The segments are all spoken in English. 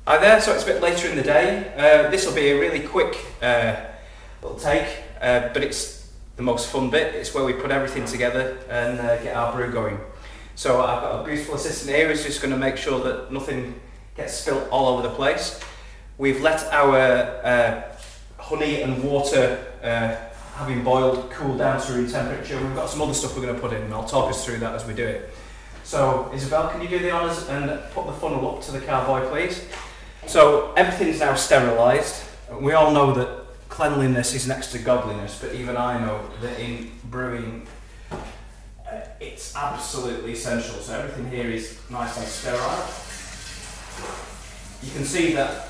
Hi there, so it's a bit later in the day. This will be a really quick little take, but it's the most fun bit. It's where we put everything together and get our brew going. So I've got a beautiful assistant here who's just going to make sure that nothing gets spilt all over the place. We've let our honey and water, having boiled, cool down to room temperature. We've got some other stuff we're going to put in, and I'll talk us through that as we do it. So Isabel, can you do the honours and put the funnel up to the carboy, please? So everything's now sterilised. We all know that cleanliness is next to godliness, but even I know that in brewing it's absolutely essential. So everything here is nice and sterile. You can see that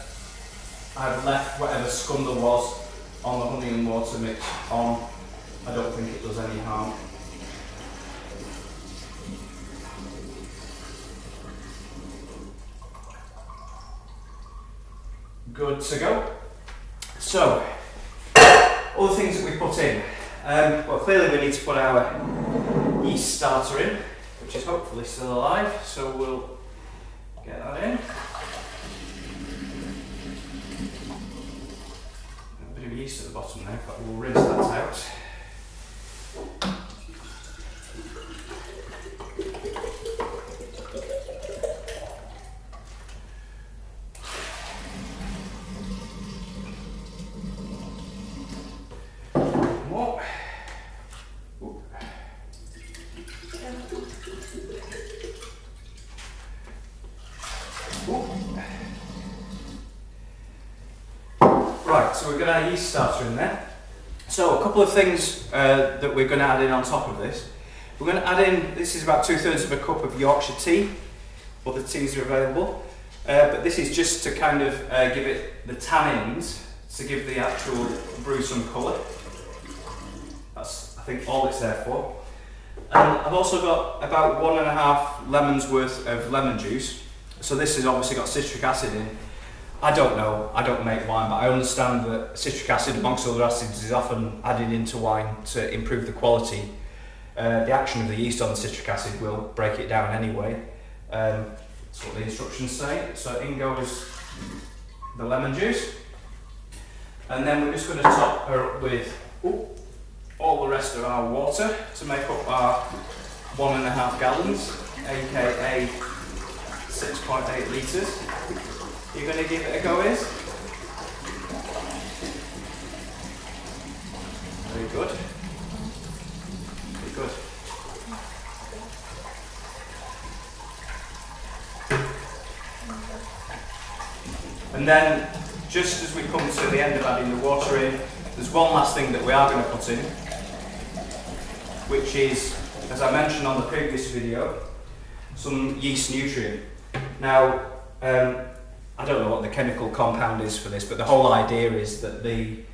I've left whatever scum there was on the honey and water mix on. I don't think it does any harm. Good to go. So, all the things that we put in. Well, clearly we need to put our yeast starter in, which is hopefully still alive, so we'll get that in. A bit of yeast at the bottom there, but we'll rinse that out. Right, so we've got our yeast starter in there. So a couple of things that we're going to add in on top of this. We're going to add in, this is about 2/3 of a cup of Yorkshire tea. Other teas are available. But this is just to kind of give it the tannins, to give the actual brew some colour. That's, I think, all it's there for. And I've also got about 1.5 lemons worth of lemon juice. So this has obviously got citric acid in. I don't know, I don't make wine, but I understand that citric acid, amongst other acids, is often added into wine to improve the quality. The action of the yeast on the citric acid will break it down anyway. That's what the instructions say. So in goes the lemon juice. And then we're just going to top her up with all the rest of our water to make up our 1.5 gallons, aka 6.8 litres. You're going to give it a go, Iz? Very good. Very good. And then, just as we come to the end of adding the water in, there's one last thing that we are going to put in, which is, as I mentioned on the previous video, some yeast nutrient. Now, I don't know what the chemical compound is for this, but the whole idea is that the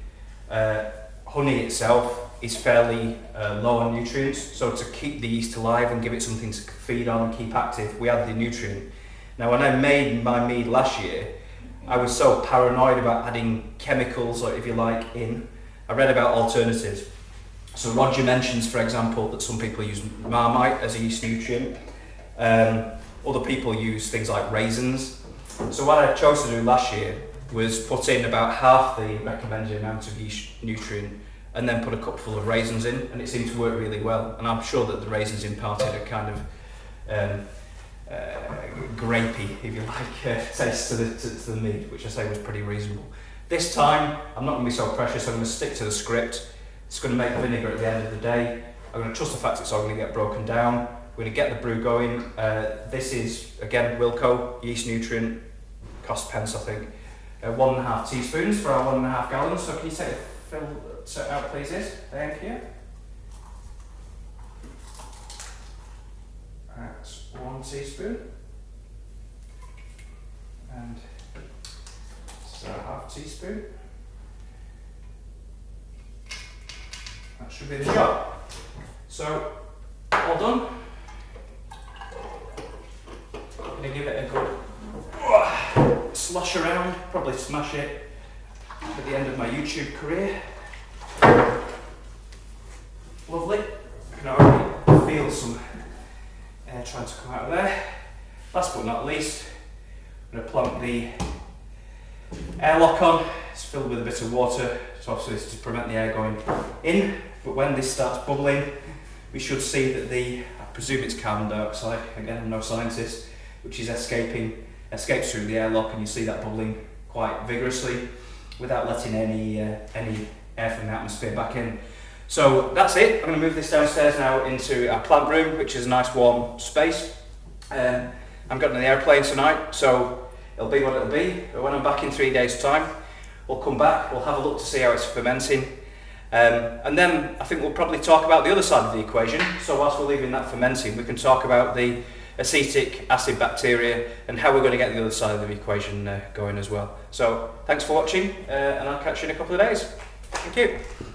honey itself is fairly low on nutrients, so to keep the yeast alive and give it something to feed on and keep active, we add the nutrient. Now, when I made my mead last year, I was so paranoid about adding chemicals, or if you like, in. I read about alternatives. So Roger mentions, for example, that some people use Marmite as a yeast nutrient. Other people use things like raisins. So what I chose to do last year was put in about half the recommended amount of yeast nutrient and then put a cupful of raisins in, and it seemed to work really well. And I'm sure that the raisins imparted a kind of grapey, if you like, taste to the mead, which I say was pretty reasonable. This time, I'm not going to be so precious. I'm going to stick to the script. It's going to make vinegar at the end of the day. I'm going to trust the fact it's all going to get broken down. We're going to get the brew going. This is, again, Wilco, yeast nutrient, cost pence, I think. 1.5 teaspoons for our 1.5 gallons. So can you take a fill out, please, Iz? Thank you. That's 1 teaspoon. And so 1/2 teaspoon. That should be the job. So, all done. I'm going to give it a good slosh around, probably smash it at the end of my YouTube career. Lovely. I can already feel some air trying to come out of there. Last but not least, I'm going to plonk the airlock on. It's filled with a bit of water, so obviously it's to prevent the air going in. But when this starts bubbling, we should see that I presume it's carbon dioxide, again I'm no scientist, which is escapes through the airlock, and you see that bubbling quite vigorously without letting any air from the atmosphere back in. So that's it. I'm going to move this downstairs now into our plant room, which is a nice warm space. I'm going on the airplane tonight, so it'll be what it'll be. But when I'm back in 3 days' time, we'll come back, we'll have a look to see how it's fermenting. And then I think we'll probably talk about the other side of the equation. So whilst we're leaving that fermenting, we can talk about the acetic acid bacteria and how we're going to get the other side of the equation going as well. So thanks for watching, and I'll catch you in a couple of days. Thank you.